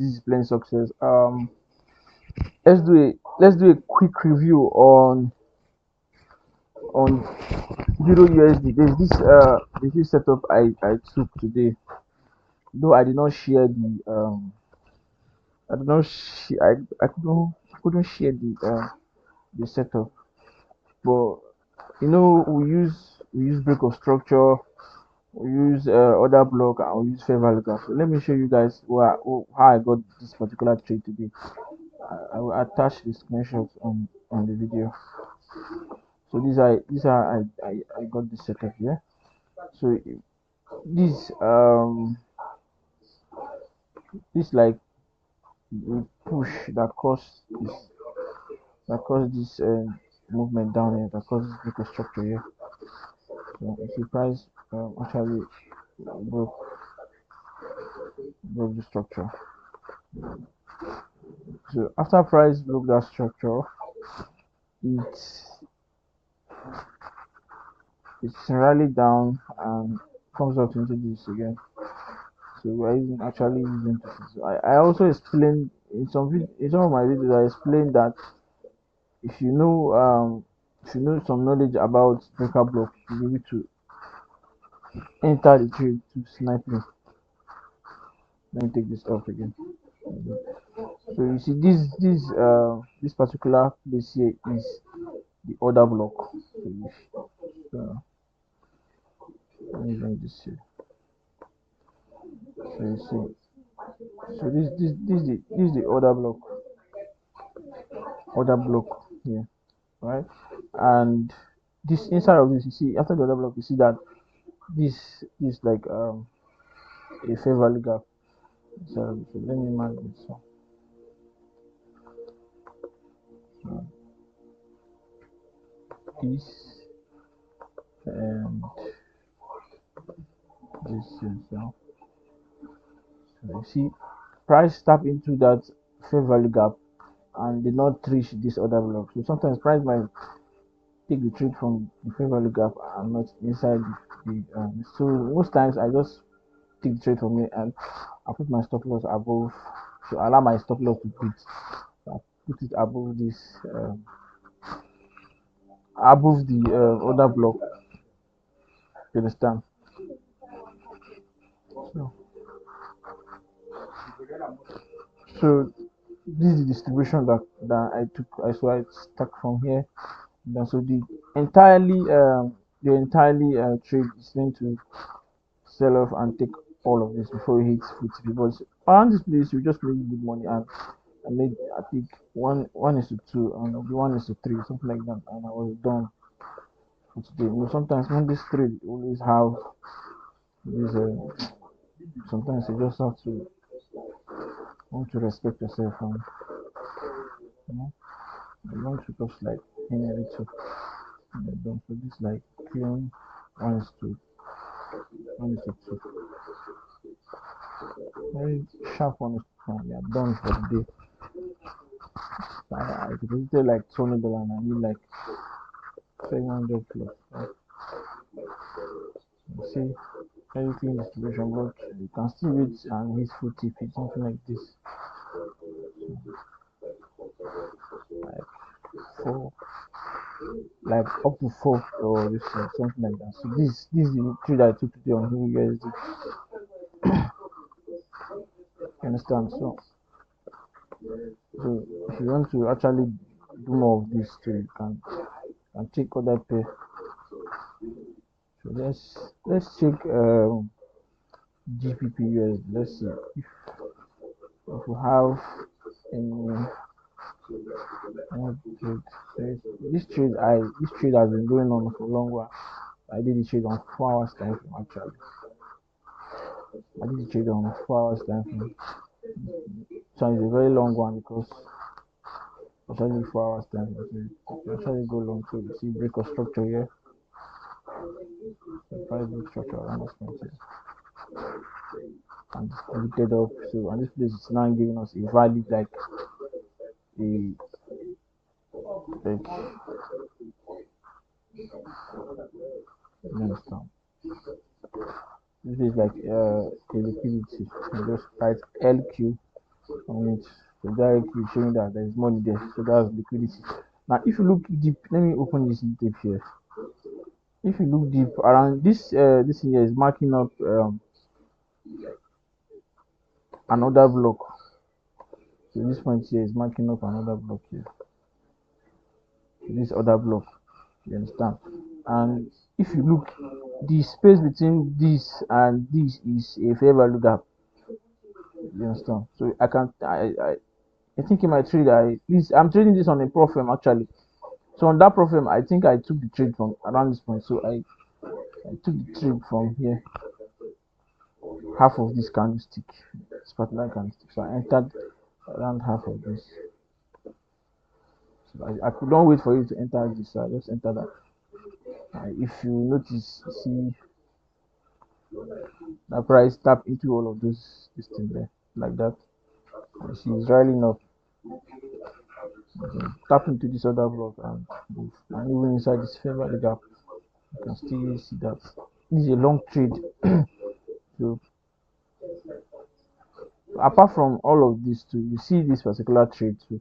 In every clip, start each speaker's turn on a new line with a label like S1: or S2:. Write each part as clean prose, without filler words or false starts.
S1: this is plain success. Let's do a quick review on Euro USD. There's this setup I took today. Though I did not share I did not sh- I couldn't share the setup. But we use break of structure, we use order block, and we use fair value gap. So let me show you guys how I got this particular trade today. I will attach the screenshots on the video. So I got this setup here. So this this like a push that caused this movement down here, that caused this break of structure here. So if the price actually broke broke the structure. So after price broke that structure, it's it's rallied down and comes up into this again. So we're actually using this. So I also explained in some of my videos. I explained that if if you know some knowledge about breaker block, you'll be able to enter the trade to snipe me. Let me take this off again. So you see this particular place here is the order block. So let me bring this here. So you see, so this is the order block here, right? And this inside of this, you see after the order block, you see that this is like a fair value gap. So let me mark this one. So this and this is so you see price tap into that fair value gap and did not reach this other block. So sometimes price might take the trade from the fair value gap and not inside so most times I just take the trade from here and I put my stop loss above to allow my stop loss to beat. So I put it above this above the other block. You understand? So, so this is the distribution that I took. I saw it stuck from here. And so the entirely trade is going to sell off and take all of this before it hits 50 because around this place you just make good money and I made I think one is to two and one is to three, something like that, and I was done for today. Sometimes when this trade always have this sometimes you just have to want to respect yourself and you know you want to just like in a little don't for this like clean one is to two. Very sharp one is to one. Yeah, done for the day. I deposited like $200 and I need like 700 plus. Right? You see everything distribution, but you can still reach and hit full TP, something like this. Like four, like up to four or this something like that. So this is the trade I took today on USD. You understand? So if you want to actually do more of this trade, you can take other pair. So let's check GPP USD. Let's see if we have any trade. So this trade has been going on for a long while. I did the trade on 4 hours time frame actually. I did the trade on 4 hours time frame. So it's a very long one because it's only 4 hours time frame. So it actually go long. So you see break of structure here. The price break structure around this point here. And lifted up. So and this place is now giving us a value like a like you understand. This is like a liquidity. You just write LQ on it. So directly showing that there is money there. So that's liquidity. Now, if you look deep, let me open this deep here. If you look deep around this here is marking up another block. So this point here is marking up another block here. So this other block, you understand? And if you look, the space between this and this is a fair value gap. You understand? So I can I think in my trade I'm trading this on a pro firm actually. So on that pro firm, I think I took the trade from around this point. So I took the trade from here, half of this candlestick, this particular candlestick. So I entered around half of this. So I could not wait for you to enter this. So I just entered that. If you notice, see the price tap into all of those this thing there like that. You see it's riling up. Okay. Tap into this other block and move. And even inside this fair value gap, you can still see that this is a long trade. So apart from all of this too, you see this particular trade too.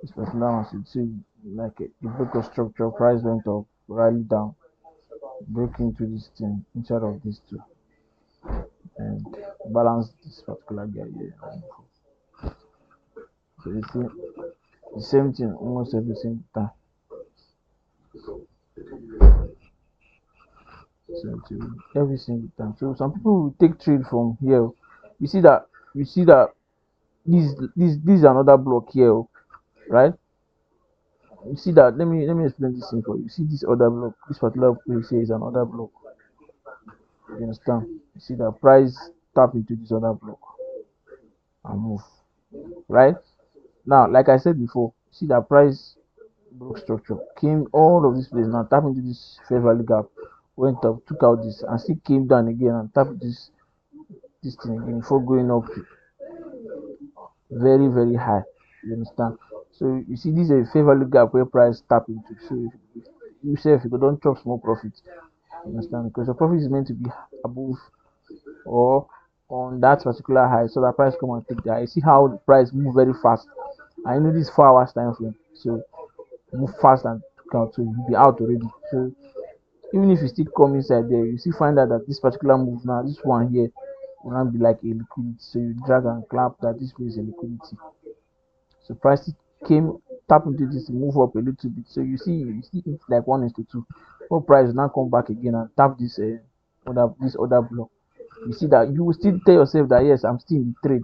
S1: This particular one, so you see like a broke a structure, price went up, rallied down, broke into this thing inside of this too, and balance this particular guy here. So you see the same thing almost every single time. So to every single time. So some people will take trade from here. You see that this is another block here, right? You see that let me explain this thing for you. You see this other block, this particular place here is another block. You understand? You see that price tap into this other block and move. Right? Now, like I said before, see that price broke structure, came all of this place now, tap into this fair value gap, went up, took out this, and still came down again and tapped this thing again before going up very very high. You understand? So you see, this is a fair value gap where price tap into. So if you say if you don't chop small profit, you understand? Because your profit is meant to be above or on that particular high, so that price come and take that. You see how the price move very fast. I know this 4 hours time frame, so move fast and count, so you'll be out already. So even if you still come inside there, you still find out that this particular move now, this one here, will not be like a liquidity. So you drag and clap that this place is a liquidity. So price came tap into this, move up a little bit. So you see it's like 1:2. What price now come back again and tap this other block. You see that you will still tell yourself that yes, I'm still in the trade.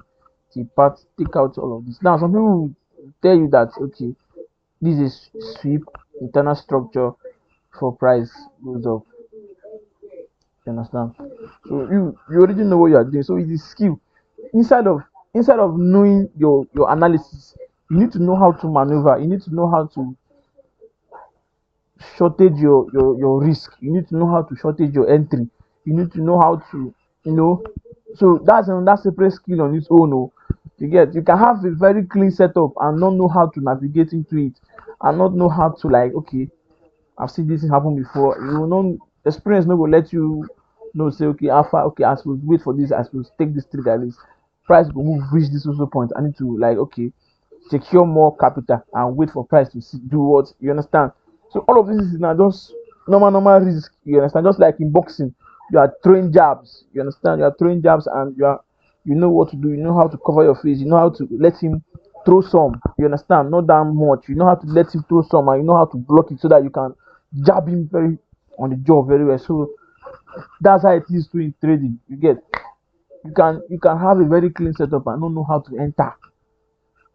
S1: Till part take out all of this. Now some people will tell you that okay, this is sweep internal structure for price goes up. You understand? So you already know what you are doing. So it is skill. Inside of instead of knowing your analysis, you need to know how to maneuver. You need to know how to shortage your risk. You need to know how to shortage your entry. You need to know how to you know. So that's separate skill on its own. Oh, you can have a very clean setup and not know how to navigate into it, and not know how to like okay, I've seen this happen before. You will not experience not go let you know say okay alpha okay I suppose wait for this I suppose take this trade at least price go move reach this also point I need to like okay secure more capital and wait for price to do what you understand. So all of this is now just normal risk. You understand? Just like in boxing, you are throwing jabs. You understand? You are throwing jabs and you know what to do. You know how to cover your face. You know how to let him throw some. You understand? Not that much. You know how to let him throw some and you know how to block it so that you can jab him very on the jaw very well. So that's how it is to in trading. You get you can have a very clean setup and don't know how to enter.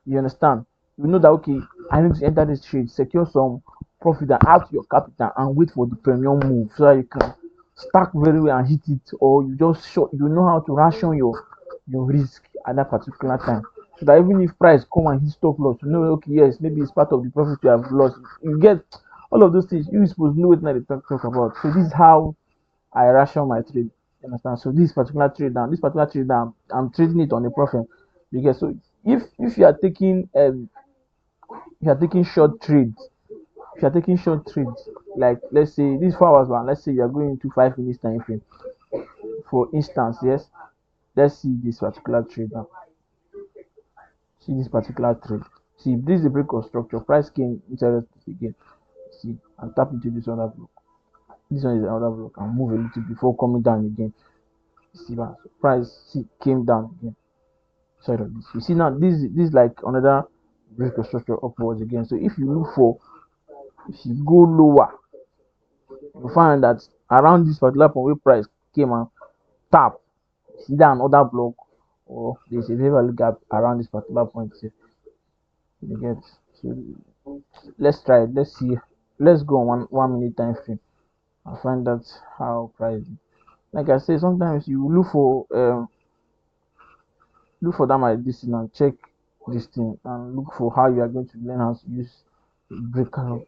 S1: You understand? You know that okay, I need to enter this trade, secure some profit and add to your capital and wait for the premium move so that you can stack very well and hit it, or you just short. You know how to ration your risk at that particular time. So that even if price come and hit stop loss, you know okay, yes, maybe it's part of the profit you have lost. You get all of those things. You supposed to know what they talk about. So this is how I ration my trade. You understand? So this particular trade now, I'm trading it on a profit. You get so if you are taking short trades, if you are taking short trades, like let's say this 4 hours one, let's say you are going into 5 minutes time frame. For instance, yes, let's see this particular trade now. See this particular trade. See if this is a break of structure, price came inside of this again. See and tap into this other block. This one is another block and move a little before coming down again. See that so price see came down again. Side of this. You see now this is like another break of structure upwards again. So if you look for if you go lower, you find that around this particular point where price came and tap, see that another block or there's a very value gap around this particular point. So you get so let's try it. Let's see. Let's go on 1 minute time frame and find out how price. Like I say, sometimes you look for that my this thing and check this thing and look for how you are going to learn how to use breaker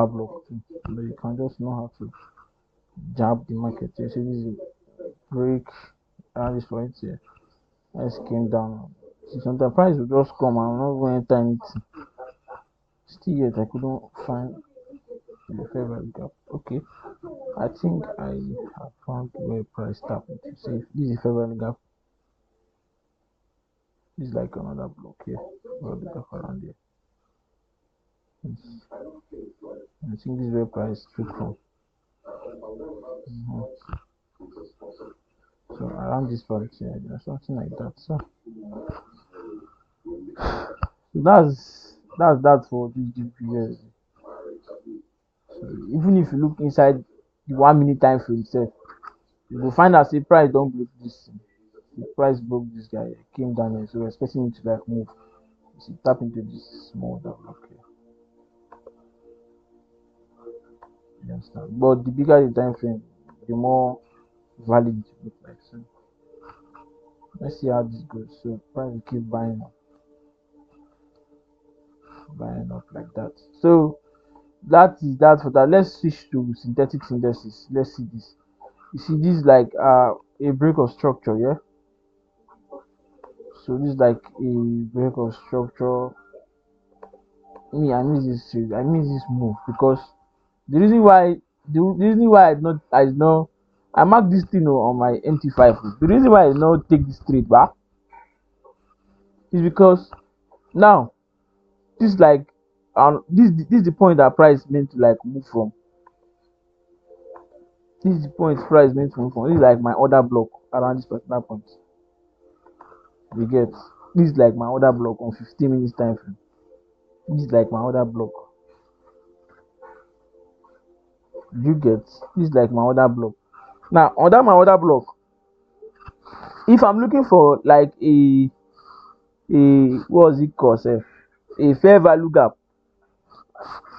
S1: block too. But you can just know how to jab the market. You see this is break and this point here. Price came down. See sometimes price will just come and I'm not going to enter anything. Still yet I couldn't find the fair value gap. Okay. I think I have found where price tap into. See this is fair value gap. This is like another block here. Well, the gap around here. I think this is where price took from. So around this part here, something like that. So that's that for this GPS. So even if you look inside the 1 minute time frame itself, you will find that the price don't break this. The price broke this guy, came down here, so we're expecting it to like move. You see, tap into this small block here. You understand? But the bigger the time frame, the more valid it look like. So let's see how this goes. So price will keep buying up like that. So that is that for that. Let's switch to synthetic indices. Let's see this. You see this like a break of structure, yeah. So this is like a break of structure. Me, I miss this trade. I miss this move because the reason why the reason why I mark this thing on my MT5. The reason why I did not take this trade back is because now this like this is the point that price meant to like move from. This is the point price meant to move from. This is like my order block around this particular point. You get this is like my order block on 15 minutes time frame. This is like my order block. You get this is like my order block. Now under my order block, if I'm looking for like a what was it called sef? A fair value gap,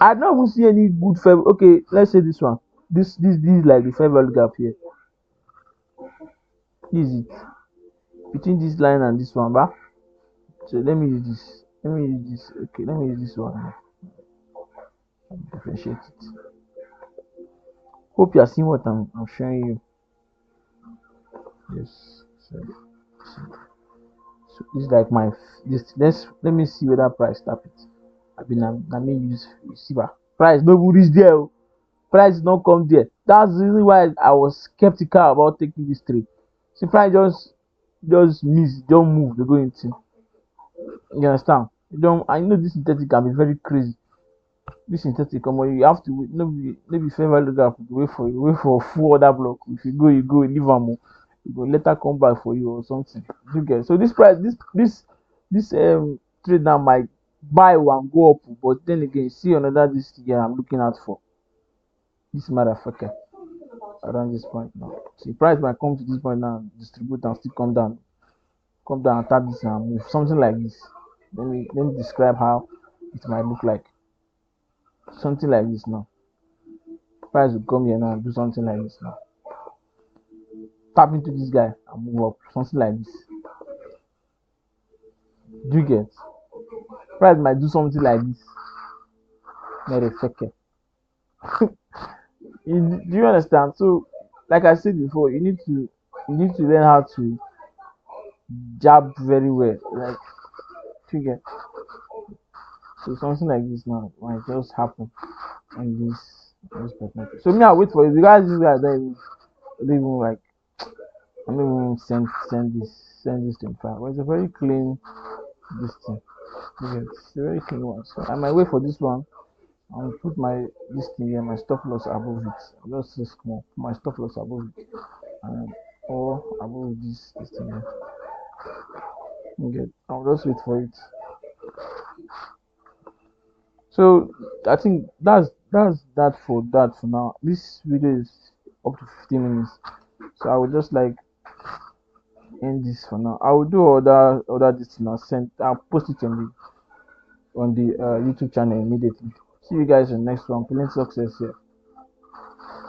S1: I don't even see any good fair. Okay, let's say this one. This is like the fair value gap here. This is it between this line and this one, but so let me use this. Let me use this. Okay, let me use this one here. Differentiate it. Hope you are seeing what I'm showing you. Yes. So this is like my this. Let me see whether price tap it. I mean, I mean use receiver. Price no even reach there. Price not come there. That's the reason why I was skeptical about taking this trade. See, price just miss, don't move, they go into. You understand? You don't. I know this synthetic can be very crazy. This synthetic, come on, you have to wait. Maybe fair value gap. Wait for a full order block. If you go, leave them. You go later come back for you or something. You get so this price, this trade now might buy one go up, but then again, see another this year I'm looking out for this motherfucker around this point now. See, price might come to this point now, distribute and still come down and tap this and move something like this. Let me describe how it might look like. Something like this now. Price will come here now and do something like this now. Tap into this guy and move up. Something like this. Do you get? Price might do something like this. Motherfucker. Do you understand? So, like I said before, you need to learn how to jab very well. Like, do you get? So something like this now might just happen on this perspective. So me, I wait for you. These guys don't even like. I don't even send this to file. But it's a very clean this thing. You get, it's a very clean one. So I might wait for this one. I'll put my this thing here, my stop loss above it. I'll just say small, put my stop loss above it, and or above this thing here. You get, I'll just wait for it. So I think that's that for now. This video is up to 15 minutes, so I would just like end this for now. I will do other this thing. I'll post it on the YouTube channel immediately. See you guys in the next one. Plenty success here.